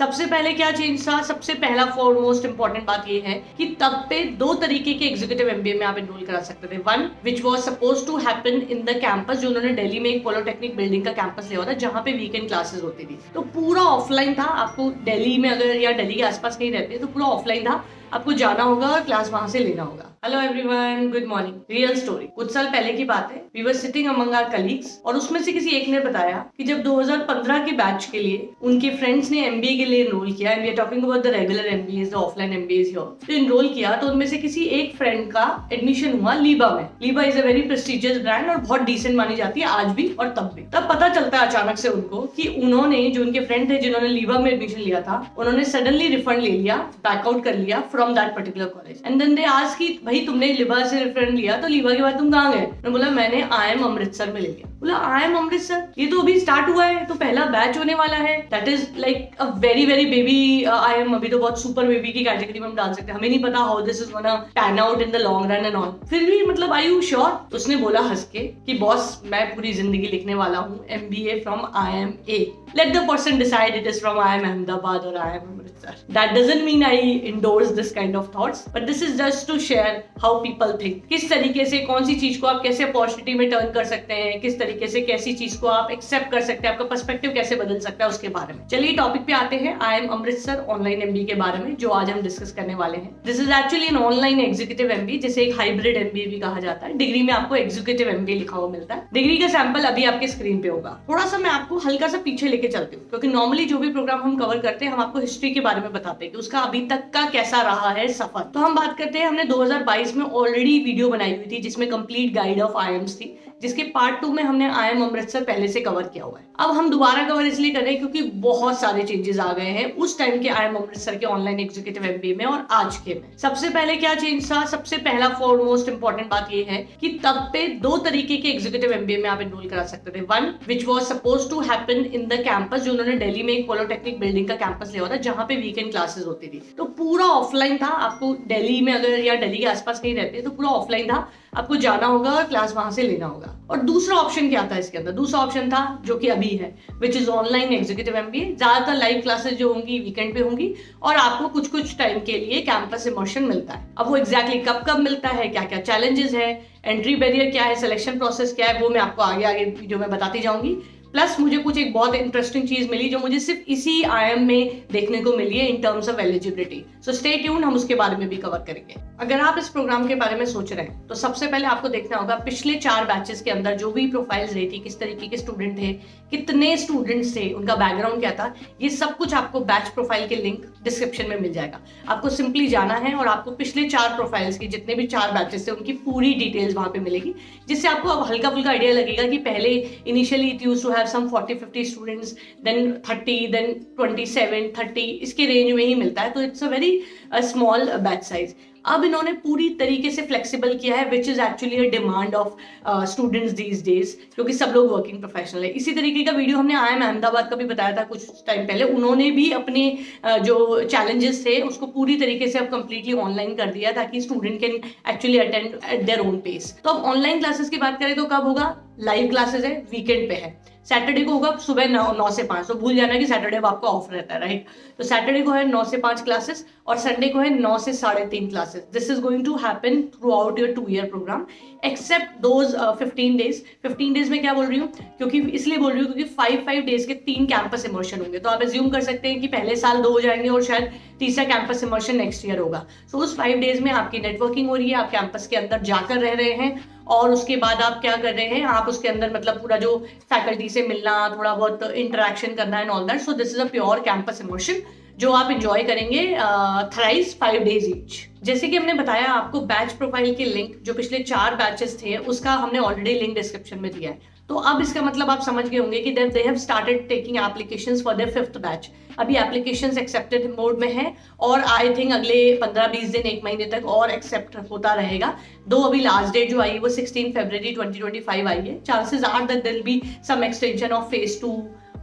सबसे पहले क्या चेंज था, सबसे पहला फॉरमोस्ट इंपॉर्टेंट बात ये है कि तब पे दो तरीके के एग्जीक्यूटिव एमबीए में आप एनरोल करा सकते थे। One which was suppose to happen in the campus, जो उन्होंने दिल्ली में एक पॉलिटेक्निक बिल्डिंग का कैंपस लिया हुआ था जहां पे वीकेंड क्लासेस होती थी। तो पूरा ऑफलाइन था, आपको दिल्ली में अगर या दिल्ली के आसपास कहीं रहते हैं तो पूरा ऑफलाइन था, आपको जाना होगा और क्लास वहां से लेना होगा। Hello everyone, good morning. Real story, कुछ साल पहले की बात है। We were sitting among our colleagues और उसमें से किसी एक ने बताया कि जब 2015 के बैच के लिए उनके फ्रेंड्स ने एमबीए के लिए एनरोल किया, and we are talking about the regular MBA, the offline MBA here, तो एनरोल किया तो उनमें से किसी एक फ्रेंड का एडमिशन हुआ लीबा में। लीबा is a very prestigious brand और बहुत डिसेंट मानी जाती है आज भी और तब भी। तब पता चलता है अचानक से उनको कि उन्होंने, जो उनके फ्रेंड थे जिन्होंने लीबा में एडमिशन लिया था, उन्होंने सडनली रिफंड ले लिया, बैकआउट कर लिया from that particular college. And then they ask कि भाई तुमने लीबा से रिफंड लिया तो लीबा के बाद तुम कहाँ गए? मैंने बोला मैंने IIM अमृतसर में ले लिया। बोला IIM अमृतसर, ये तो अभी स्टार्ट हुआ है, तो पहला बैच होने वाला है, that is like a very very baby IIM, अभी तो बहुत सुपर बेबी की कैटेगरी में हम डाल सकते हैं, हमें नहीं पता how this is gonna pan out in the long run and all. फिर भी मतलब आर यू श्योर? उसने बोला हंस के कि बॉस मैं पूरी जिंदगी लिखने वाला हूँ MBA from IIMA, let the person decide it is from IIM Ahmedabad or IIM Amritsar. That doesn't mean I endorse this kind of thoughts, but this is just to share how people think. किस तरीके से कौन सी चीज को आप कैसे opportunity में turn कर सकते हैं, किस तरीके से कैसी चीज को आप एक्सेप्ट कर सकते हैं, आपका पर्सपेक्टिव कैसे बदल सकता है उसके बारे में। चलिए टॉपिक पे आते हैं, IIM अमृतसर ऑनलाइन MBA के बारे में, जो आज हम डिस्कस करने वाले हैं। This is actually an online executive MBA, जिसे एक हाइब्रिड MBA भी कहा जाता है। डिग्री में आपको एग्जीक्यूटिव MBA लिखा हुआ मिलता है। डिग्री का सैंपल अभी आपके स्क्रीन पे होगा। थोड़ा सा मैं आपको हल्का सा पीछे लेके चलती हूँ, क्योंकि नॉर्मली जो भी प्रोग्राम हम कवर करते हैं हम आपको हिस्ट्री के बारे में बताते हैं कि उसका अभी तक का कैसा रहा है सफर। तो हम बात करते हैं, हमने 2022 में ऑलरेडी वीडियो बनाई हुई थी जिसमें कंप्लीट गाइड ऑफ IIMs थी, जिसके पार्ट 2 में हमने IIM अमृतसर पहले से कवर किया हुआ है। अब हम दोबारा कवर इसलिए कर रहे हैं क्योंकि बहुत सारे चेंजेस आ गए हैं उस टाइम के IIM अमृतसर के ऑनलाइन एग्जीक्यूटिव MBA में और आज के में। सबसे पहले क्या चेंज था, सबसे पहला फॉरमोस्ट इंपॉर्टेंट बात ये है कि तब पे दो तरीके के एग्जीक्यूटिव MBA में आप एनरोल करा सकते थे। One which was suppose to happen in the campus, जो उन्होंने दिल्ली में एक पॉलिटेक्निक बिल्डिंग का कैंपस लिया हुआ था जहां पे वीकेंड क्लासेस होती थी। तो पूरा ऑफलाइन था, आपको दिल्ली में अगर या दिल्ली के आसपास कहीं रहते हैं तो पूरा ऑफलाइन था, आपको जाना होगा और क्लास वहां से लेना होगा। और दूसरा ऑप्शन क्या था इसके अंदर? दूसरा ऑप्शन था जो कि अभी है, which is online executive MBA। ज्यादातर लाइव क्लासेस जो होंगी वीकेंड पे होंगी और आपको कुछ कुछ टाइम के लिए कैंपस इमर्शन मिलता है। अब वो एग्जैक्टली कब कब मिलता है, क्या क्या चैलेंजेस है, एंट्री बैरियर क्या है, सिलेक्शन प्रोसेस क्या है, वो मैं आपको आगे आगे वीडियो में बताती जाऊंगी। प्लस मुझे कुछ एक बहुत इंटरेस्टिंग चीज मिली जो मुझे सिर्फ इसी IIM में देखने को मिली है in terms of eligibility. So stay tuned, हम उसके बारे में भी कवर करेंगे। अगर आप इस प्रोग्राम के बारे में सोच रहे हैं तो सबसे पहले आपको देखना होगा पिछले 4 बैचेस के अंदर जो भी प्रोफाइल्स रही थी, किस तरीके के स्टूडेंट थे, कितने स्टूडेंट्स थे, उनका बैकग्राउंड क्या था, ये सब कुछ आपको बैच प्रोफाइल के लिंक डिस्क्रिप्शन में मिल जाएगा। आपको सिंपली जाना है और आपको पिछले 4 प्रोफाइल्स की, जितने भी 4 बैचेस थे उनकी पूरी डिटेल्स वहां पे मिलेगी, जिससे आपको अब हल्का फुल्का आइडिया लगेगा कि पहले initially it used to have some 40-50 students, then 30, then 27, 30, इसके रेंज में ही मिलता है। तो it's a very small batch size. अब इन्होंने पूरी तरीके से फ्लेक्सिबल किया है, which is actually a demand of students these days, क्योंकि सब लोग वर्किंग प्रोफेशनल है। इसी तरीके का वीडियो हमने IIM अहमदाबाद का भी बताया था कुछ टाइम पहले। उन्होंने भी अपने जो चैलेंजेस थे उसको पूरी तरीके से अब कंप्लीटली ऑनलाइन कर दिया ताकि student can actually attend at their own pace. तो अब ऑनलाइन क्लासेस की बात करें तो कब होगा? लाइव क्लासेस है, वीकेंड पे है, सैटरडे को होगा सुबह 9 से 5। तो भूल जाना कि सैटरडे को आपका ऑफ रहता है, राइट? तो सैटरडे को है 9 से 5 क्लासेस और संडे को है 9 से 3:30 classes. This is going to happen throughout your 2-year programme except those 15 days. 15 days में क्या बोल रही हूँ? क्योंकि इसलिए बोल रही हूँ क्योंकि 5 डेज के 3 कैंपस इमर्शन होंगे। तो आप एज्यूम कर सकते हैं कि पहले साल 2 हो जाएंगे और शायद तीसरा कैंपस इमर्शन नेक्स्ट ईयर होगा। सो उस 5 डेज में आपकी नेटवर्किंग हो रही है, आप कैंपस के अंदर जाकर रह रहे हैं और उसके बाद आप क्या कर रहे हैं, आप उसके अंदर मतलब पूरा जो फैकल्टी से मिलना, थोड़ा बहुत इंटरेक्शन करना and all that. So this is a pure campus immersion जो आप एंजॉय करेंगे थ्राइस 5 डेज ईच। जैसे कि हमने बताया, आपको बैच प्रोफाइल के लिंक जो पिछले 4 बैचेस थे उसका हमने ऑलरेडी लिंक डिस्क्रिप्शन में दिया है। तो अब इसका मतलब आप समझ गए होंगे कि they have started taking applications for their 5th batch. अभी एप्लीकेशंस एक्सेप्टेड मोड में है और आई थिंक अगले 15-20 दिन, 1 महीने तक और एक्सेप्ट होता रहेगा। दो अभी लास्ट डेट जो आई है वो 16 फरवरी 2025 आई है। Chances are that there will be some extension of phase 2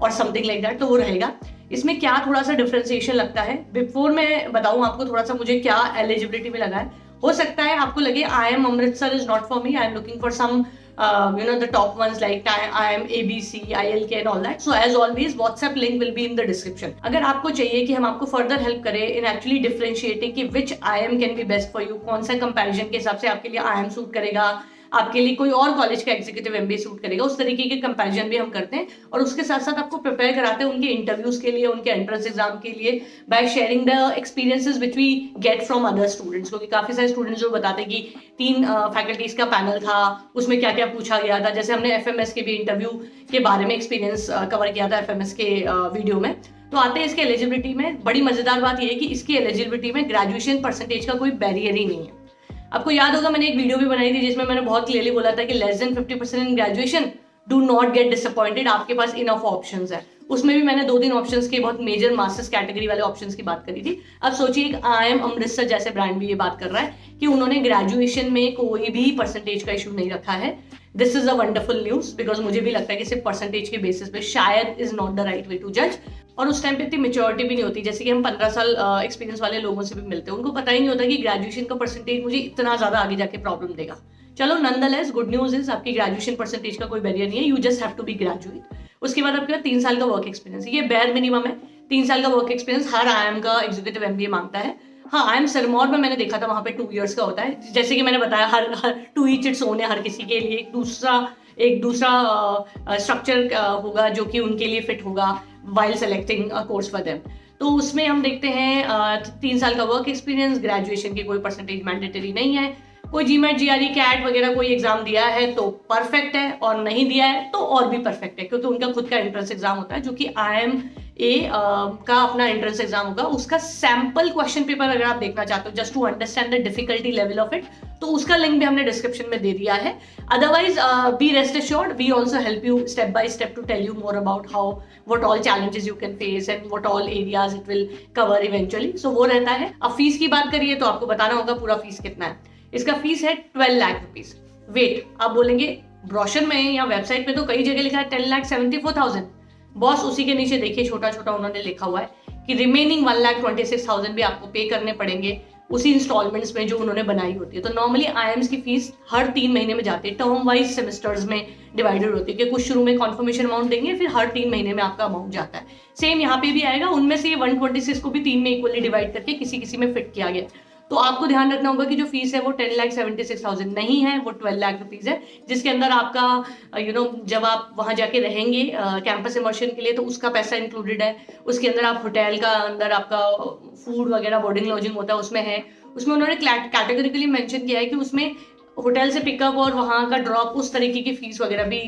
और समथिंग लाइक दैट, तो वो रहेगा। इसमें क्या थोड़ा सा डिफरेंशिएशन लगता है, बिफोर मैं बताऊं आपको थोड़ा सा मुझे क्या एलिजिबिलिटी में लगा है। हो सकता है आपको लगे IIM Amritsar is not for me, I am looking for some the top ones like IIM, ABC, ILK and all that. So as always, WhatsApp link will be in the description. अगर आपको चाहिए कि हम आपको फर्दर हेल्प करें in actually differentiating कि विच IIM can be best for you, कौन सा कंपैरिजन के हिसाब से आपके लिए IIM सूट करेगा, आपके लिए कोई और कॉलेज का एग्जीक्यूटिव MBA सूट करेगा, उस तरीके के कंपैरिजन भी हम करते हैं और उसके साथ साथ आपको प्रिपेयर कराते हैं उनके इंटरव्यूज के लिए, उनके एंट्रेंस एग्जाम के लिए, by sharing the experiences which we get from other students. क्योंकि काफी सारे स्टूडेंट्स जो बताते हैं कि 3 फैकल्टीज का पैनल था, उसमें क्या क्या पूछा गया था. जैसे हमने FMS के भी इंटरव्यू के बारे में एक्सपीरियंस कवर किया था FMS के वीडियो में. तो आते हैं इसके एलिजिबिलिटी में. बड़ी मजेदार बात यह है कि इसकी एलिजिबिलिटी में ग्रेजुएशन परसेंटेज का कोई बैरियर ही नहीं है. आपको याद होगा मैंने एक वीडियो भी बनाई थी जिसमें मैंने बहुत क्लियरली बोला था कि less than 50% in graduation, do not get disappointed, आपके पास इनफ ऑप्शंस है. उसमें भी मैंने 2-3 ऑप्शंस के बहुत मेजर मास्टर्स कैटेगरी वाले ऑप्शंस की बात करी थी. अब सोचिए एक IIM अमृतसर जैसे ब्रांड भी ये बात कर रहा है कि उन्होंने ग्रेजुएशन में कोई भी परसेंटेज का इशू नहीं रखा है. This is a wonderful news because मुझे भी लगता है कि सिर्फ परसेंटेज के बेसिस पे शायद is not the right way to जज. और उस टाइम पे इतनी मेच्योरिटी भी नहीं होती. जैसे कि हम 15 साल एक्सपीरियंस वाले लोगों से भी मिलते हैं, उनको पता ही नहीं होता कि ग्रेजुएशन का परसेंटेज मुझे इतना ज्यादा आगे जाके प्रॉब्लम देगा. चलो नॉनदलेस गुड न्यूज इज आपकी ग्रेजुएशन परसेंटेज का कोई बैरियर नहीं है. You just have to be graduate. उसके बाद आपके 3 साल का वर्क एक्सपीरियंस, ये बेयर मिनिमम है. 3 साल का वर्क एक्सपीरियंस हर IIM का एग्जीक्यूटिव MBA मांगता है. हाँ, IIM सिरमौर में मैंने देखा था वहां पे 2 years का होता है. जैसे कि मैंने बताया हर टू ईच इट्स ओन है. हर किसी के लिए एक दूसरा स्ट्रक्चर होगा जो कि उनके लिए फिट होगा while selecting course for them. तो उसमें हम देखते हैं 3 साल का वर्क एक्सपीरियंस, ग्रेजुएशन की कोई परसेंटेज मैंडेटरी नहीं है. कोई GMAT, GRE, CAT वगैरह कोई एग्जाम दिया है तो परफेक्ट है, और नहीं दिया है तो और भी परफेक्ट है, क्योंकि उनका खुद का एंट्रेंस एग्जाम होता है जो कि IIMA का अपना एंट्रेंस एग्जाम होगा. उसका सैंपल क्वेश्चन पेपर अगर आप देखना चाहते हो just to understand the difficulty level of it, तो उसका लिंक भी हमने डिस्क्रिप्शन में दे दिया है. Otherwise be rest assured, we also help you step by step to tell you more about how what all challenges you can face and what all areas it will cover eventually. So वो रहता है. अब fees की बात करिए तो आपको बताना होगा पूरा फीस कितना है. इसका फीस है 12 लाख रुपीज. वेट, आप बोलेंगे ब्रोशर में या वेबसाइट पे तो कई जगह लिखा है 10,74,000. बॉस उसी के नीचे देखिए छोटा छोटा उन्होंने लिखा हुआ है कि रिमेनिंग 1,26,000 भी आपको पे करने पड़ेंगे उसी इंस्टॉलमेंट्स में जो उन्होंने बनाई होती है. तो नॉर्मली IIMs की फीस हर 3 महीने में जाती है, टर्म वाइज सेमेस्टर्स में डिवाइडेड होती है कि कुछ शुरू में कॉन्फर्मेशन अमाउंट देंगे, फिर हर 3 महीने में आपका अमाउंट जाता है. सेम यहाँ पे भी आएगा. उनमें से 126 को भी 3 में इक्वली डिवाइड करके किसी किसी में फिट किया गया. तो आपको ध्यान रखना होगा कि जो फीस है वो 10,76,000 नहीं है, वो 12 लाख रुपीज है, जिसके अंदर आपका जब आप वहां जाके रहेंगे कैंपस इमर्शन के लिए तो उसका पैसा इंक्लूडेड है. उसके अंदर आप होटल का अंदर आपका फूड वगैरह बोर्डिंग लॉजिंग होता है उसमें है. उसमें उन्होंने कैटेगरिकली मेंशन किया है कि उसमें होटल से पिकअप और वहाँ का ड्रॉप उस तरीके की फीस वगैरह भी,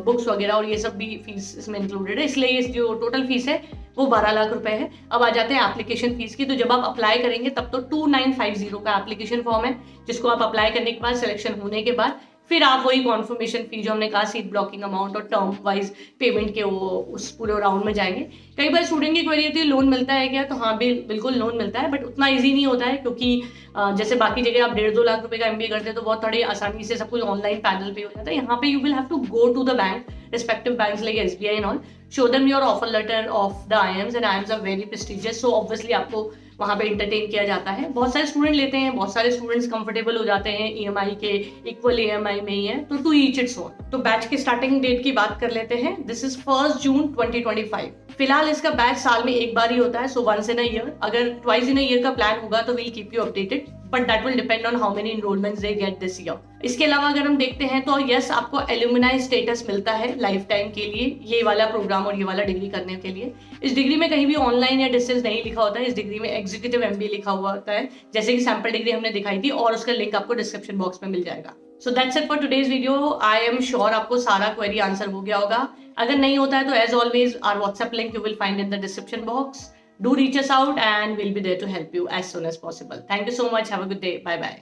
बुक्स वगैरह और ये सब भी फीस इसमें इंक्लूडेड है. इसलिए ये जो टोटल फीस है वो 12 लाख रुपए है. अब आ जाते हैं एप्लीकेशन फीस की. तो जब आप अप्लाई करेंगे तब तो 2950 का एप्लीकेशन फॉर्म है, जिसको आप अप्लाई करने के बाद, सिलेक्शन होने के बाद फिर आप वही कॉन्फर्मेशन फी जो हमने कहा, सीट ब्लॉकिंग अमाउंट और टर्म वाइज पेमेंट के वो उस पूरे राउंड में जाएंगे. कई बार स्टूडेंट की क्वेरी होती है लोन मिलता है क्या, तो हाँ बिल्कुल लोन मिलता है, बट उतना इजी नहीं होता है क्योंकि जैसे बाकी जगह आप 1.5-2 लाख रुपए का MBA करते हैं तो बहुत थोड़ी आसानी से सब कुछ ऑनलाइन पैनल पे हो जाता है. यहाँ पे you will have to go to the bank, respective banks like SBI and all, show them your offer letter of the IIMs and IIMs are very prestigious, so obviously आपको वहाँ पे entertain किया जाता है. बहुत सारे स्टूडेंट लेते हैं, बहुत सारे स्टूडेंट्स कंफर्टेबल हो जाते हैं EMI के इक्वल EMI में ही है, तो टू ईच इट्स ओन. तो बैच की स्टार्टिंग डेट की बात कर लेते हैं. दिस इज 1 जून 2025. फिलहाल इसका बैच साल में एक बार ही होता है, so once in a year. अगर ट्वाइस इन अ ईयर का प्लान होगा तो will keep you updated, but that will depend on how many enrolments they get this year. इसके अलावा अगर हम देखते हैं तो यस, आपको एल्यूमिनाई स्टेटस मिलता है लाइफ टाइम के लिए, ये वाला प्रोग्राम और ये वाला डिग्री करने के लिए. इस डिग्री में कहीं भी ऑनलाइन या डिस्टेंस नहीं लिखा होता है. इस डिग्री में एग्जीक्यूटिव MBA लिखा हुआ होता है, जैसे कि सैंपल डिग्री हमने दिखाई थी, और उसका लिंक आपको डिस्क्रिप्शन बॉक्स में मिल जाएगा. So that's it for today's video. I am sure आपको सारा क्वेरी आंसर हो गया होगा. अगर नहीं होता है तो as always our WhatsApp link you will find in the description box. Do reach us out and we'll be there to help you as soon as possible. Thank you so much. Have a good day. Bye bye.